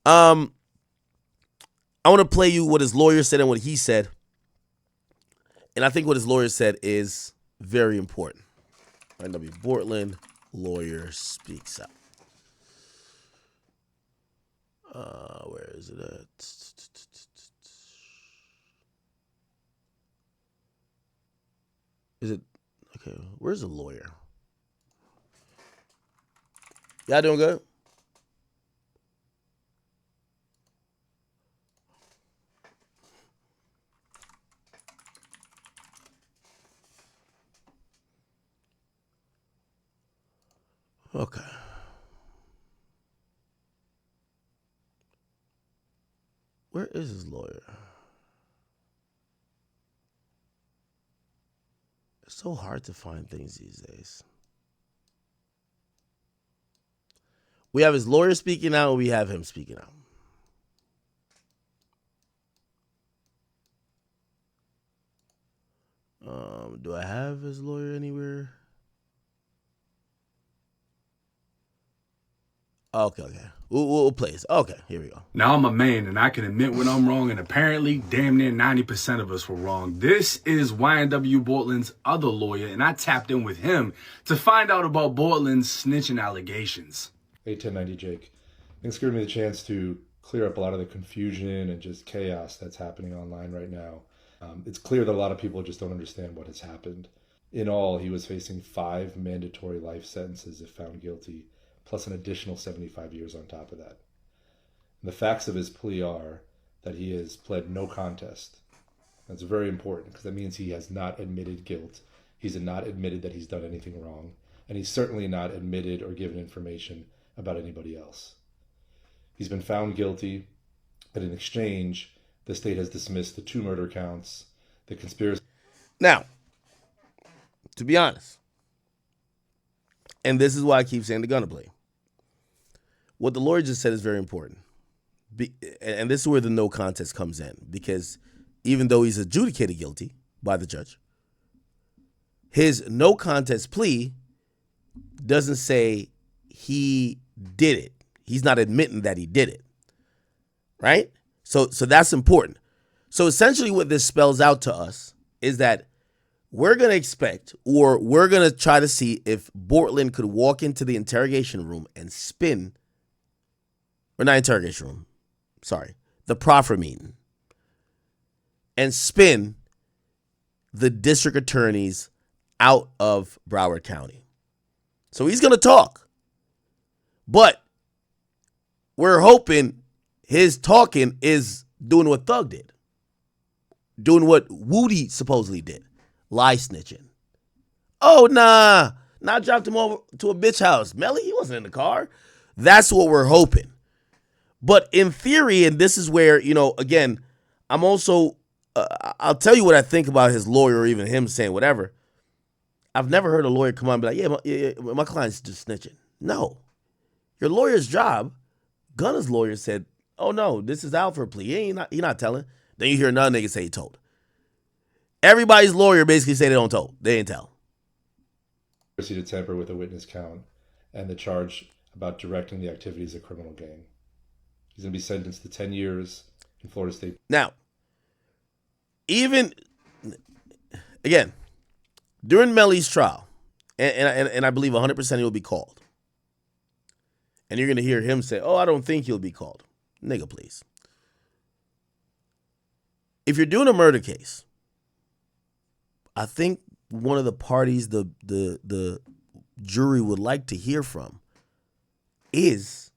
I want to play you what his lawyer said and what he said. And I think what his lawyer said is very important. YNW Bortlen, lawyer speaks out. Where is it at? Is it? Okay, where's the lawyer? Y'all doing good? Okay. Where is his lawyer? It's so hard to find things these days. We have his lawyer speaking out, and we have him speaking out. Do I have his lawyer anywhere? Okay. We'll play this. Okay, here we go. Now I'm a man and I can admit when I'm wrong, and apparently damn near 90% of us were wrong. This is YNW Bortlen's other lawyer, and I tapped in with him to find out about Bortlen's snitching allegations. Hey, 1090 Jake. Thanks for giving me the chance to clear up a lot of the confusion and just chaos that's happening online right now. It's clear that a lot of people just don't understand what has happened. In all, he was facing 5 mandatory life sentences if found guilty, plus an additional 75 years on top of that. And the facts of his plea are that he has pled no contest. That's very important because that means he has not admitted guilt. He's not admitted that he's done anything wrong. And he's certainly not admitted or given information about anybody else. He's been found guilty, and in exchange, the state has dismissed the 2 murder counts, the conspiracy. Now, to be honest, and this is why I keep saying the gunner play, what the lawyer just said is very important. And this is where the no contest comes in, because even though he's adjudicated guilty by the judge, his no contest plea doesn't say he did it. He's not admitting that he did it, right? So that's important. So essentially what this spells out to us is that we're going to expect, or we're going to try to see if Bortland could walk into the interrogation room and spin, or not interrogation room, sorry, the proffer meeting, and spin the district attorneys out of Broward County. So he's going to talk. But we're hoping his talking is doing what Thug did, doing what Woody supposedly did, lie snitching. Oh, nah, dropped him over to a bitch house. Melly, he wasn't in the car. That's what we're hoping. But in theory, and this is where, again, I'm also, I'll tell you what I think about his lawyer, or even him saying whatever. I've never heard a lawyer come on and be like, yeah, my client's just snitching. No. Your lawyer's job, Gunna's lawyer said, oh, no, this is out for a plea. He not telling. Then you hear another nigga say he told. Everybody's lawyer basically say they don't told. They didn't tell. To tamper with a witness count and the charge about directing the activities of a criminal gang. He's going to be sentenced to 10 years in Florida State. Now, even, again, during Melly's trial, and I believe 100% he'll be called. And you're going to hear him say, oh, I don't think he'll be called. Nigga, please. If you're doing a murder case, I think one of the parties the jury would like to hear from is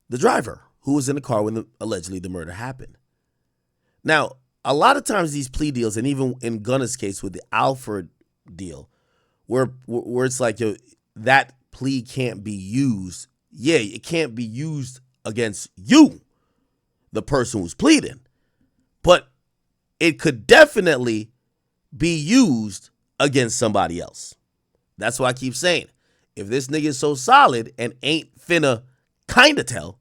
the driver who was in the car when allegedly the murder happened. Now, a lot of times these plea deals, and even in Gunna's case with the Alford deal, where it's like, that plea can't be used. Yeah, it can't be used against you, the person who's pleading, but it could definitely be used against somebody else. That's why I keep saying, if this nigga is so solid and ain't finna kinda tell,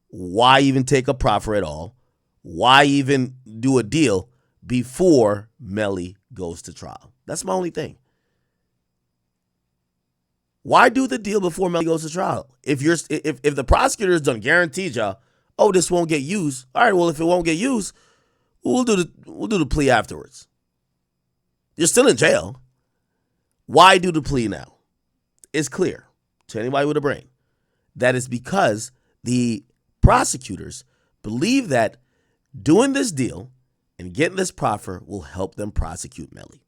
why even take a proffer at all? Why even do a deal before Melly goes to trial? That's my only thing. Why do the deal before Melly goes to trial? If the prosecutor has done guaranteed y'all, oh, this won't get used. All right, well, if it won't get used, we'll do the plea afterwards. You're still in jail. Why do the plea now? It's clear to anybody with a brain that is because the prosecutors believe that doing this deal and getting this proffer will help them prosecute Melly.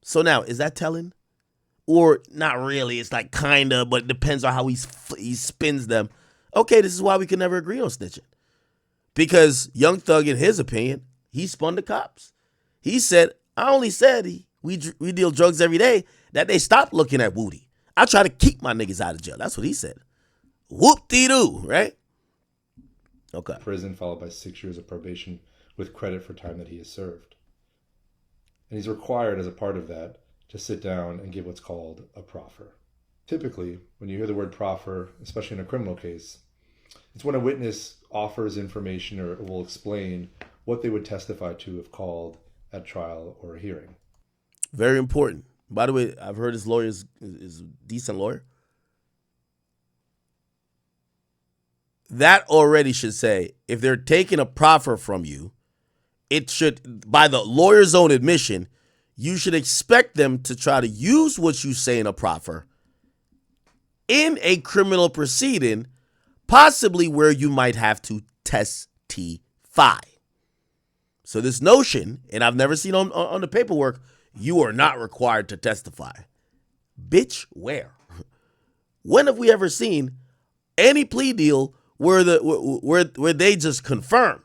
So now, is that telling? Or not really? It's like kind of, but it depends on how he spins them. Okay, this is why we can never agree on snitching. Because Young Thug, in his opinion, he spun the cops. He said, I only said we deal drugs every day, that they stopped looking at Woody. I try to keep my niggas out of jail. That's what he said. Whoop-dee-doo, right? Okay. Prison followed by 6 years of probation with credit for time that he has served. And he's required as a part of that to sit down and give what's called a proffer. Typically, when you hear the word proffer, especially in a criminal case, it's when a witness offers information or will explain what they would testify to if called at trial or a hearing. Very important. By the way, I've heard his lawyer is a decent lawyer. That already should say, if they're taking a proffer from you, it should, by the lawyer's own admission, you should expect them to try to use what you say in a proffer in a criminal proceeding, possibly where you might have to testify. So this notion, and I've never seen on the paperwork, you are not required to testify. Bitch, where? When have we ever seen any plea deal where they just confirm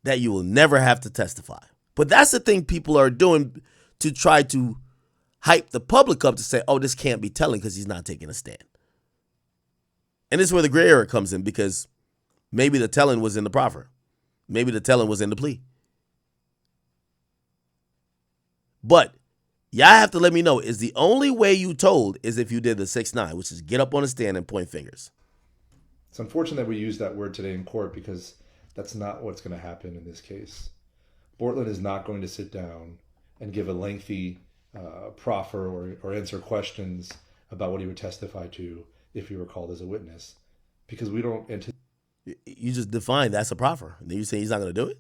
that you will never have to testify? But that's the thing people are doing to try to hype the public up to say, oh, this can't be telling because he's not taking a stand. And this is where the gray area comes in, because maybe the telling was in the proffer. Maybe the telling was in the plea. But y'all have to let me know, is the only way you told is if you did the 6-9, which is get up on a stand and point fingers. It's unfortunate that we use that word today in court because that's not what's going to happen in this case. Bortland is not going to sit down and give a lengthy proffer or answer questions about what he would testify to if he were called as a witness, because we don't You just defined that's a proffer. And then you say he's not going to do it?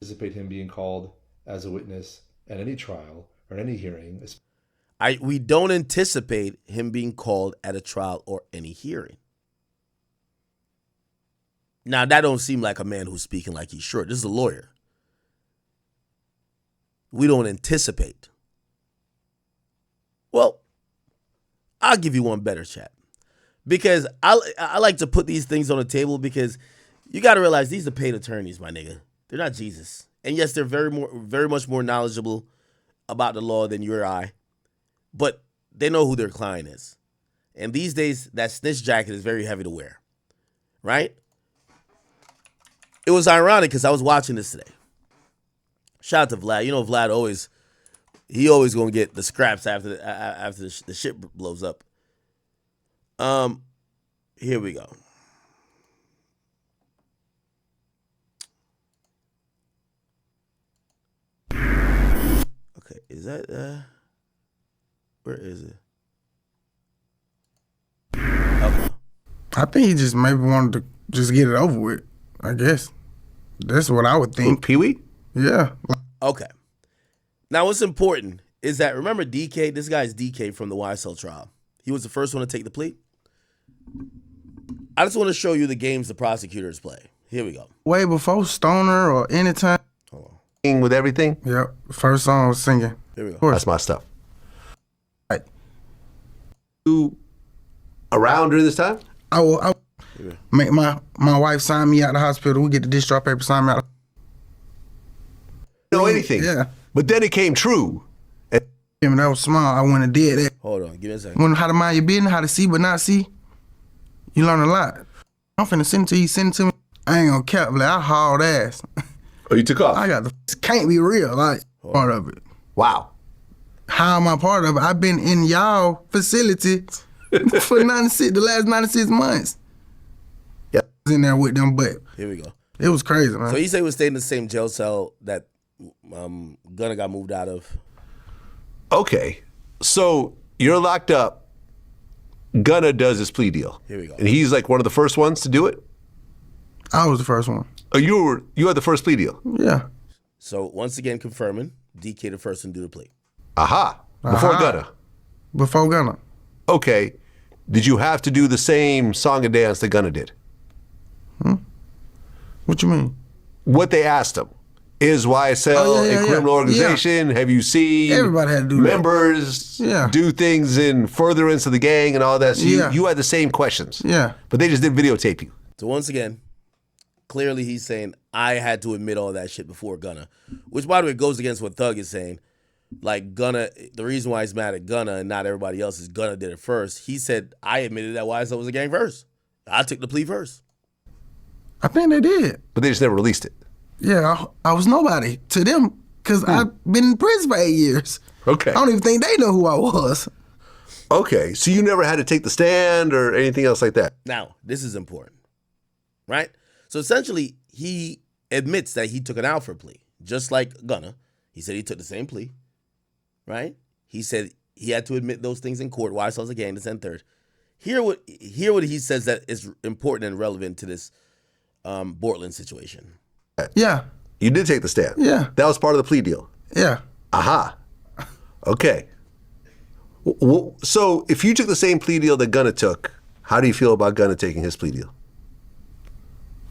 anticipate him being called as a witness at any trial or any hearing. We don't anticipate him being called at a trial or any hearing. Now, that don't seem like a man who's speaking like he's sure. This is a lawyer. We don't anticipate. Well, I'll give you one better, chat. Because I like to put these things on the table, because you got to realize these are paid attorneys, my nigga. They're not Jesus. And yes, they're very much more knowledgeable about the law than you or I. But they know who their client is. And these days, that snitch jacket is very heavy to wear. Right? It was ironic because I was watching this today. Shout out to Vlad. You know, Vlad always gonna get the scraps after the shit blows up. Here we go. Okay, is that where is it? Okay. I think he just maybe wanted to just get it over with. I guess that's what I would think. Pee-wee? Yeah. Okay. Now, what's important is that, remember DK? This guy's DK from the YSL trial. He was the first one to take the plea. I just want to show you the games the prosecutors play. Here we go. Way before Stoner or anytime. Hold on. With everything? Yep. First song I was singing. Here we go. That's my stuff. Right. You around during this time? I will make my wife sign me out of the hospital. We get the discharge paper, sign me out. Know anything? Yeah. But then it came true. That was small. I went and did that. Hold on. Give me a second. Learn how to mind your business, how to see but not see. You learn a lot. I'm finna send it to you. Send it to me. I ain't gonna cap. Like, I hauled ass. Oh, you took off? I got the can't be real. Like, part of it. Wow. How am I part of it? I've been in y'all facility for the last 96 months. Yeah. I was in there with them, but Here we go. it was crazy, man. So he said he was staying in the same jail cell that Gunna got moved out of. Okay. So you're locked up Gunna does his plea deal. Here we go. And he's like one of the first ones to do it? I was the first one. Oh, you had the first plea deal? Yeah. So once again, confirming, DK the first one to do the plea. Aha. Before Gunna. Before Gunna. Okay. Did you have to do the same song and dance that Gunna did? What you mean? What they asked him. Is YSL a criminal organization? Have you seen Everybody had to do members do things in furtherance of the gang and all that? So you had the same questions. Yeah. But they just didn't videotape you. So once again, clearly he's saying, I had to admit all that shit before Gunna. Which, by the way, goes against what Thug is saying. Like, Gunna, the reason why he's mad at Gunna and not everybody else is Gunna did it first. He said, I admitted that YSL was a gang first. I took the plea first. I think they did. But they just never released it. Yeah, I was nobody to them because I've been in prison for 8 years. Okay. I don't even think they know who I was. Okay, so you never had to take the stand or anything else like that? Now, this is important, right? So essentially, he admits that he took an Alfred plea, just like Gunna. He said he took the same plea, right? He said he had to admit those things in court. YSL's a gang, this and third. Hear what he says that is important and relevant to this Bortland situation. Yeah. You did take the stand? Yeah. That was part of the plea deal? Yeah. Aha. Okay. So if you took the same plea deal that Gunna took, how do you feel about Gunna taking his plea deal?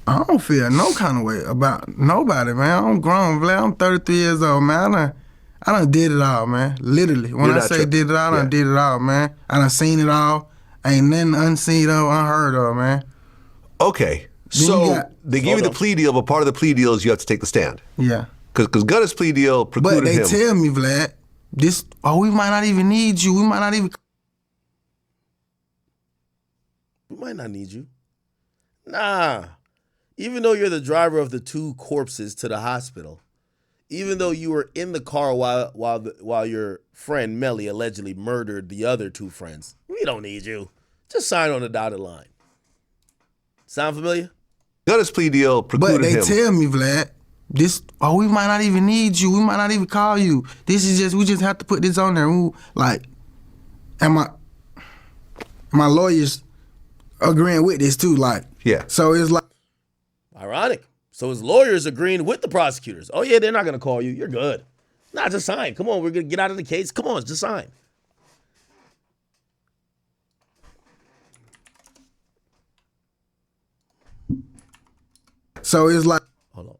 I don't feel no kind of way about nobody, man. I'm grown, man. I'm 33 years old, man. I done did it all, man. Literally. When I say did it all, I done did it all, man. I done seen it all. Ain't nothing unseen or unheard of, man. Okay. So they gave you the plea deal, but part of the plea deal is you have to take the stand. Yeah. Because Gunna's plea deal precluded him. But they tell me, Vlad, we might not even need you. We might not even... We might not need you. Nah. Even though you're the driver of the 2 corpses to the hospital, even though you were in the car while your friend Melly allegedly murdered the other 2 friends, we don't need you. Just sign on the dotted line. Sound familiar? Gunna's plea deal precluded him. But they tell me, Vlad, we might not even need you. We might not even call you. We just have to put this on there. And my lawyers agreeing with this too, like. Yeah. So it's like. Ironic. So his lawyers agreeing with the prosecutors. Oh yeah, they're not gonna call you. You're good. Nah, just sign. Come on, we're gonna get out of the case. Come on, just sign. So it's like. Hold on.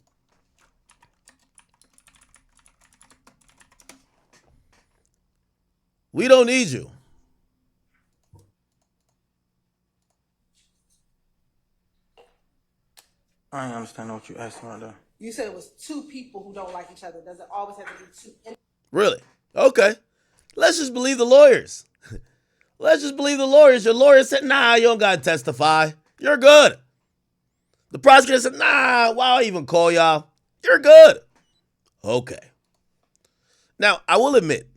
We don't need you. I ain't understand what you asked right there. You said it was 2 people who don't like each other. Does it always have to be 2? Really? Okay. Let's just believe the lawyers. Let's just believe the lawyers. Your lawyer said, nah, you don't gotta testify. You're good. The prosecutor said, nah, why I even call y'all? You're good. Okay. Now, I will admit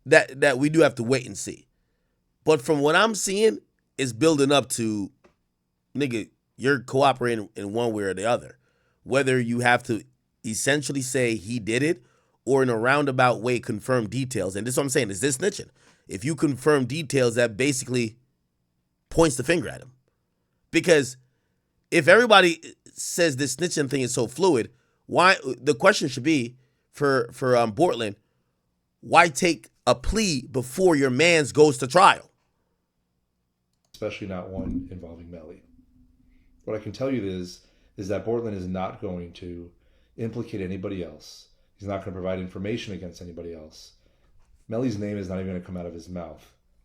that we do have to wait and see. But from what I'm seeing, it's building up to, nigga, you're cooperating in one way or the other. Whether you have to essentially say he did it or in a roundabout way confirm details. And this is what I'm saying. Is this snitching? If you confirm details, that basically points the finger at him. Because if everybody says this snitching thing is so fluid, why the question should be for Bortland, why take a plea before your man's goes to trial? Especially not one involving Melly. What I can tell you is that Bortland is not going to implicate anybody else. He's not going to provide information against anybody else. Melly's name is not even going to come out of his mouth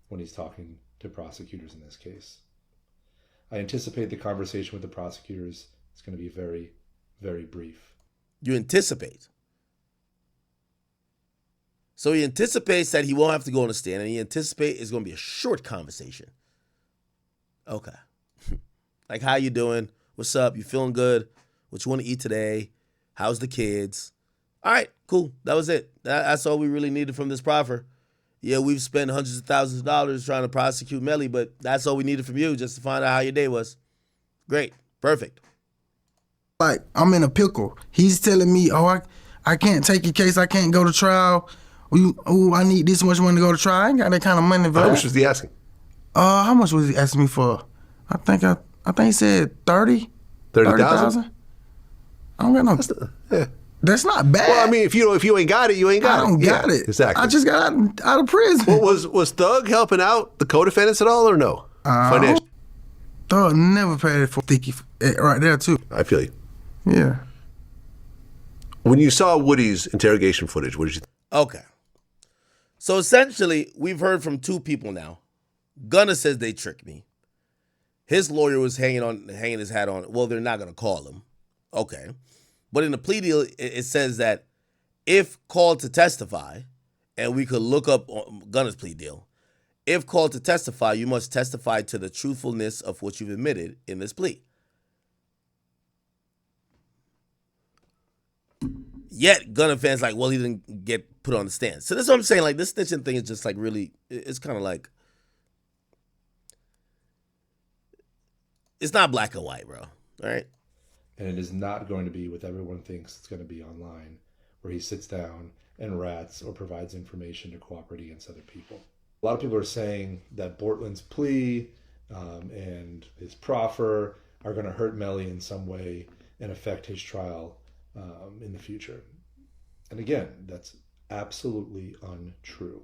when he's talking to prosecutors in this case. I anticipate the conversation with the prosecutors is going to be very, very brief. You anticipate. So he anticipates that he won't have to go on the stand, and he anticipates it's going to be a short conversation. Okay. Like, how you doing? What's up? You feeling good? What you want to eat today? How's the kids? All right, cool. That was it. That's all we really needed from this proffer. Yeah, we've spent hundreds of thousands of dollars trying to prosecute Melly, but that's all we needed from you, just to find out how your day was. Great. Perfect. Like, I'm in a pickle. He's telling me, I can't take your case. I can't go to trial. I need this much money to go to trial. I ain't got that kind of money. How much was he asking? How much was he asking me for? I think he said 30,000. 30,000. I don't got no. Yeah. That's not bad. Well, I mean, if you ain't got it, you ain't got it. I don't got it. Exactly. I just got out of prison. Well, was Thug helping out the co-defendants at all or no? Financially. Thug never paid for Sticky right there too. I feel you. Yeah. When you saw Woody's interrogation footage, what did you think? Okay. So essentially, we've heard from two people now. Gunna says they tricked me. His lawyer was hanging his hat on. Well, they're not going to call him. Okay. But in the plea deal, it says that if called to testify, and we could look up Gunna's plea deal, if called to testify, you must testify to the truthfulness of what you've admitted in this plea. Yet Gunna fans like, well, he didn't get put on the stand. So that's what I'm saying. Like, this snitching thing is just like really, it's kind of like, it's not black and white, bro. All right. And it is not going to be what everyone thinks it's going to be online, where he sits down and rats or provides information to cooperate against other people. A lot of people are saying that Bortland's plea and his proffer are going to hurt Melly in some way and affect his trial in the future. And again, that's absolutely untrue.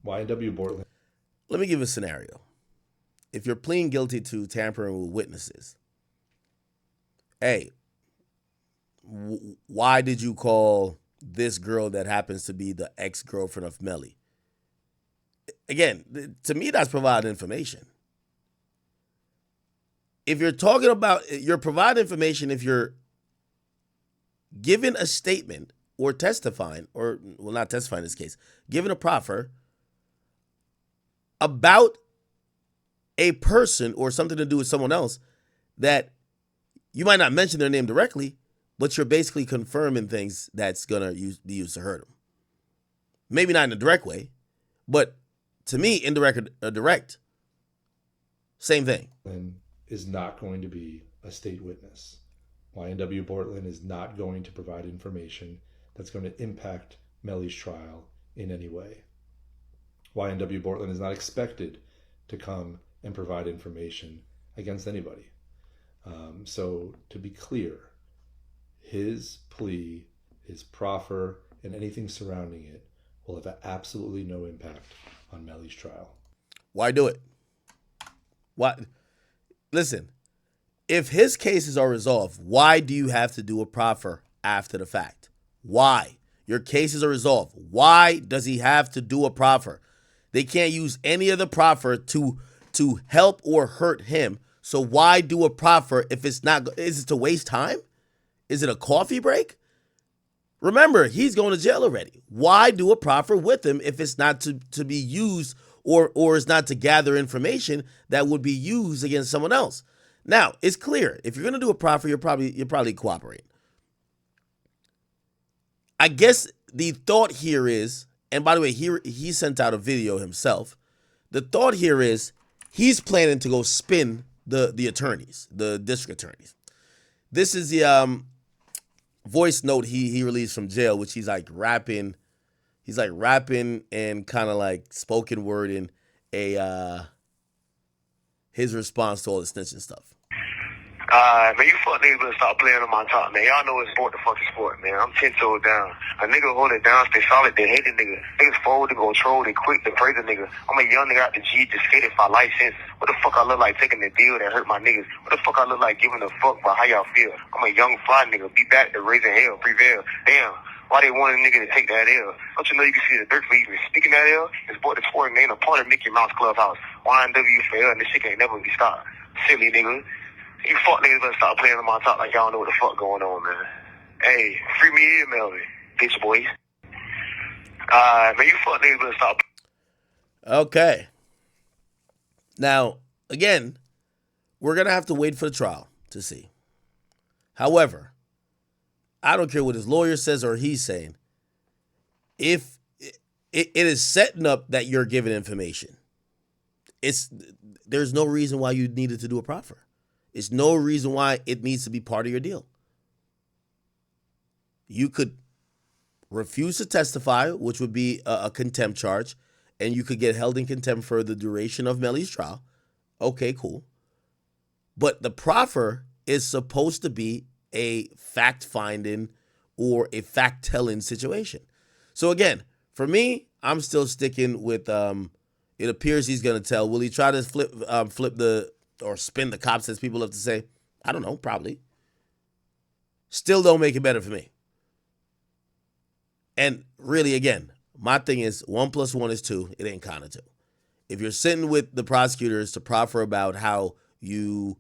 YNW Bortlen. Let me give you a scenario. If you're pleading guilty to tampering with witnesses, hey, why did you call this girl that happens to be the ex-girlfriend of Melly? Again, to me, that's providing information. If you're talking about, you're providing information if you're giving a statement or testifying, or, well, not testifying in this case, giving a proffer about a person or something to do with someone else that you might not mention their name directly, but you're basically confirming things that's going to be used to hurt them. Maybe not in a direct way, but to me, indirect or direct, same thing. And is not going to be a state witness. YNW Bortlen is not going to provide information that's going to impact Melly's trial in any way. YNW Bortlen is not expected to come and provide information against anybody. So to be clear, his plea, his proffer, and anything surrounding it will have absolutely no impact on Melly's trial. Why do it? Why? Listen, if his cases are resolved, why do you have to do a proffer after the fact? Why? Your cases are resolved. Why does he have to do a proffer? They can't use any of the proffer to help or hurt him. So why do a proffer if it's not? Is it to waste time? Is it a coffee break? Remember, he's going to jail already. Why do a proffer with him if it's not to be used or it's not to gather information that would be used against someone else? Now, it's clear. If you're going to do a proffer, you're probably cooperating. I guess the thought here is, and by the way, he sent out a video himself. The thought here is he's planning to go spin the attorneys, the district attorneys. This is the voice note he released from jail, which he's like rapping and kind of like spoken word in his response to all the snitching stuff. Man, you fuck niggas better stop playing on my top, man. Y'all know it's sport the fucking sport, man. I'm 10 toes down. A nigga hold it down, stay solid, they hate the nigga. Niggas forward, they go troll, they quick, they praise the nigga. I'm a young nigga out the G, just skated for license. What the fuck I look like taking the deal that hurt my niggas? What the fuck I look like giving a fuck about how y'all feel? I'm a young fly nigga, be back to raising hell, prevail. Damn. Why they want a nigga to take that L? Don't you know you can see the dirt for even speaking that L? It's Sport the Sport, and ain't a part of Mickey Mouse Clubhouse. YNW for L, and this shit can't never be stopped. Silly nigga. You fuck niggas better stop playing on my top like y'all know what the fuck going on, man. Hey, free me here, Melly, bitch boys. Man, you fuck niggas better stop. Okay. Now, again, we're going to have to wait for the trial to see. However, I don't care what his lawyer says or he's saying. If it is setting up that you're giving information, there's no reason why you needed to do a proffer. It's no reason why it needs to be part of your deal. You could refuse to testify, which would be a contempt charge, and you could get held in contempt for the duration of Melly's trial. Okay, cool. But the proffer is supposed to be a fact-finding or a fact-telling situation. So again, for me, I'm still sticking with it appears he's going to tell. Will he try to flip or spin the cops, as people love to say? I don't know, probably. Still don't make it better for me. And really, again, my thing is 1 + 1 is 2. It ain't kind of 2. If you're sitting with the prosecutors to proffer about how you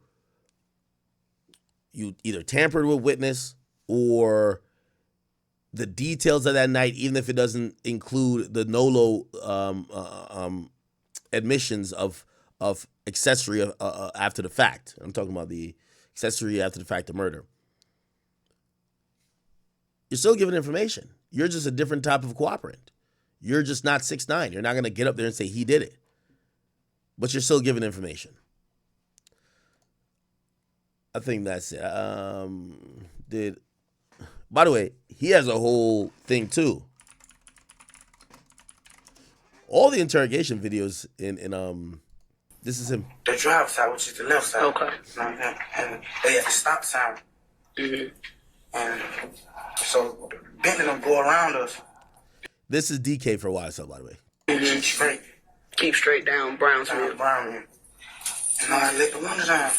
either tampered with witness or the details of that night, even if it doesn't include the NOLO admissions of accessory after the fact. I'm talking about the accessory after the fact of murder. You're still giving information. You're just a different type of cooperant. You're just not 6'9". You're not going to get up there and say he did it. But you're still giving information. I think that's it. By the way, he has a whole thing too. All the interrogation videos in this is him. The driver's side, which is the left side. Okay. And they at the stop sign. Mm-hmm. And so Bentley don't go around us. This is DK for YSL, by the way. Mm-hmm. Straight. Keep straight down Brownsville. Brownville. And I let the window down.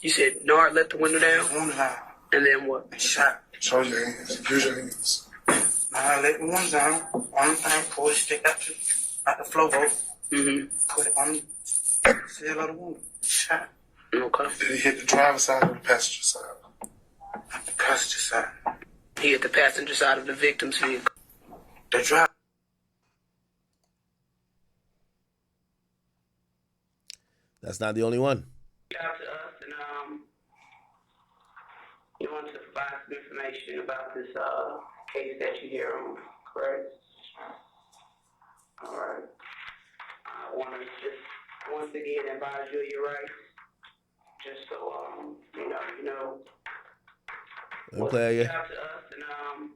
You said Nard let the window down? The window down. And then what? And shot. Show your hands. Use your hands. I let the window down. One thing, pull the stick out the floorboard. Mm-hmm. Put it on the seal of the window. Shot. Okay. Did he hit the driver's side or the passenger side? The passenger side. He hit the passenger side of the victim's vehicle. The driver. That's not the only one. Out to us, and you want to provide some information about this case that you hear on, correct? All right. I want to just once again advise you of your rights, just so you know. Play out to us, and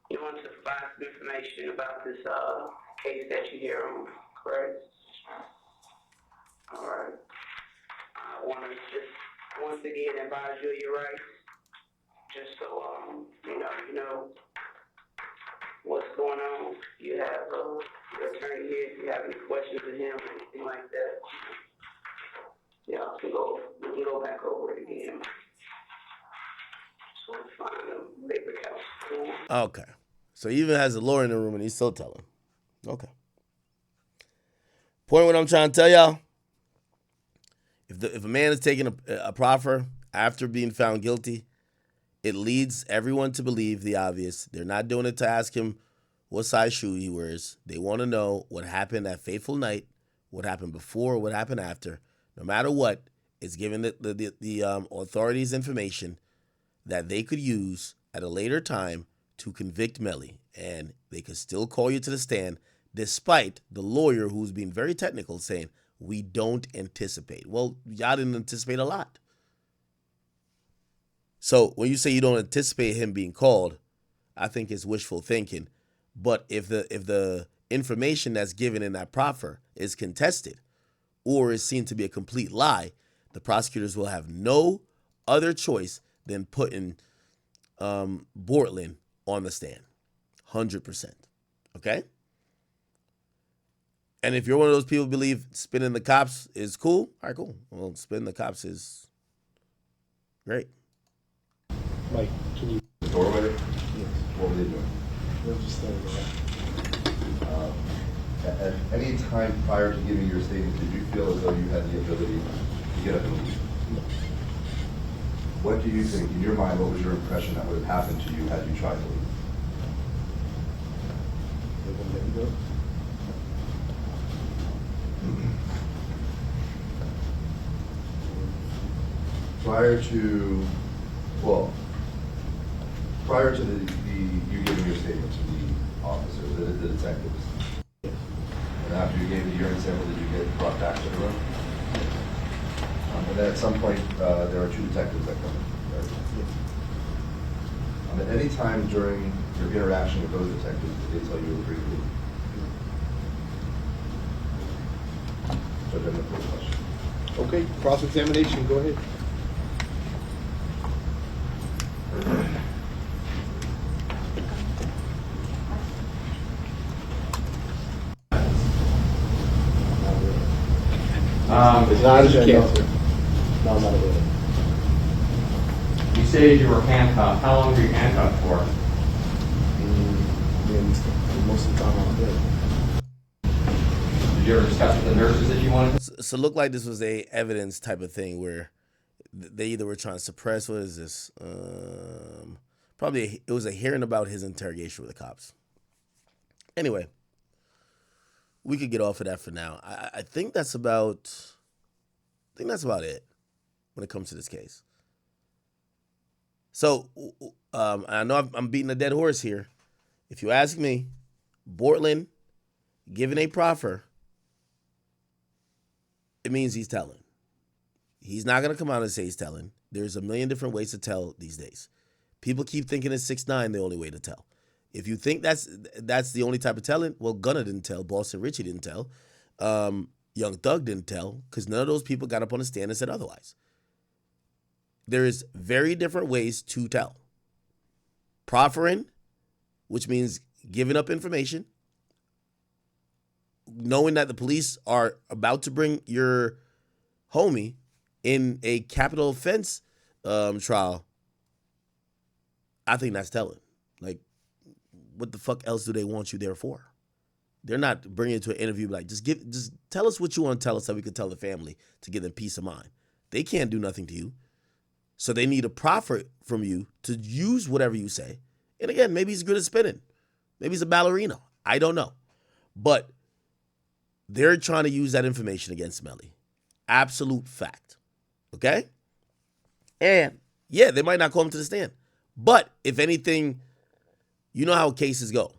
you want to provide some information about this case that you hear on, correct? All right. I want to just once again advise you of your rights, just so you know what's going on. You have your attorney here. If you have any questions of him or anything like that, yeah, we can go back over it again. So find a labor house. Okay. So he even has a lawyer in the room and he's still telling. Okay. Point what I'm trying to tell y'all. If a man is taking a proffer after being found guilty, it leads everyone to believe the obvious. They're not doing it to ask him what size shoe he wears. They want to know what happened that fateful night, what happened before, what happened after. No matter what, it's giving the authorities information that they could use at a later time to convict Melly. And they could still call you to the stand despite the lawyer who's being very technical saying, we don't anticipate. Well, y'all didn't anticipate a lot. So when you say you don't anticipate him being called, I think it's wishful thinking. But if the information that's given in that proffer is contested or is seen to be a complete lie, the prosecutors will have no other choice than putting Bortland on the stand. 100%. Okay? And if you're one of those people who believe spinning the cops is cool, all right, cool. Well, spinning the cops is great. Mike, can you... The doorway? Yes. What were they doing? They were just standing there. At any time prior to giving your statement, did you feel as though you had the ability to get up and leave? No. What do you think, in your mind, what was your impression that would have happened to you had you tried to leave? They wouldn't let you go? Prior to you giving your statement to the officer, the detectives, and after you gave the urine sample, did you get brought back to the room? And then at some point, there are two detectives that come in, right? Yes. At any time during your interaction with those detectives, did they tell you to leave? but then the first question. Okay, cross-examination, go ahead. As loud as you can, sir. No, I'm not aware. You say you were handcuffed. How long were you handcuffed for? Most of the time I'm there. Did you ever discuss with the nurses that you wanted to? So it looked like this was a evidence type of thing where they either were trying to suppress, what is this? Probably it was a hearing about his interrogation with the cops. Anyway, we could get off of that for now. I think that's about it when it comes to this case. So I know I'm beating a dead horse here. If you ask me, Bortland giving a proffer, it means he's telling. He's not going to come out and say he's telling. There's a million different ways to tell these days. People keep thinking it's 6ix9ine the only way to tell. If you think that's the only type of telling, well, Gunna didn't tell, Boston Richie didn't tell, Young Thug didn't tell, because none of those people got up on the stand and said otherwise. There is very different ways to tell. Proffering, which means giving up information, knowing that the police are about to bring your homie in a capital offense trial, I think that's telling. Like, what the fuck else do they want you there for? They're not bringing you to an interview like, just tell us what you want to tell us so we can tell the family to give them peace of mind. They can't do nothing to you. So they need a proffer from you to use whatever you say. And again, maybe he's good at spinning. Maybe he's a ballerina. I don't know. But they're trying to use that information against Melly. Absolute fact. Okay? And yeah, they might not call him to the stand. But if anything, you know how cases go.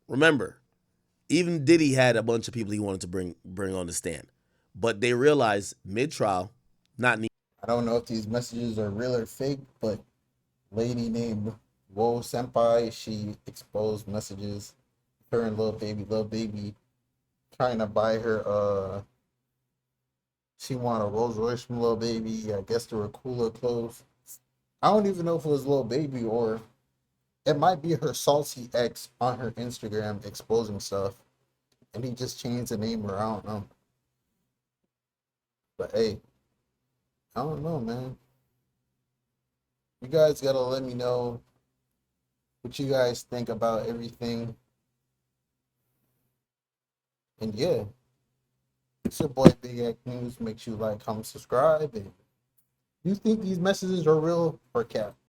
Remember, even Diddy had a bunch of people he wanted to bring on the stand. But they realized mid-trial, not need. I don't know if these messages are real or fake, but lady named Wo Senpai, she exposed messages. Her and Lil Baby trying to buy her, she wanted a Rolls Royce from Lil Baby. I guess they were cooler clothes. I don't even know if it was Lil Baby or it might be her salty ex on her Instagram exposing stuff. And he just changed the name around them. But hey, I don't know, man. You guys gotta let me know what you guys think about everything. And yeah, it's your boy Big X News. Make sure you like, comment, subscribe. And you think these messages are real or cap?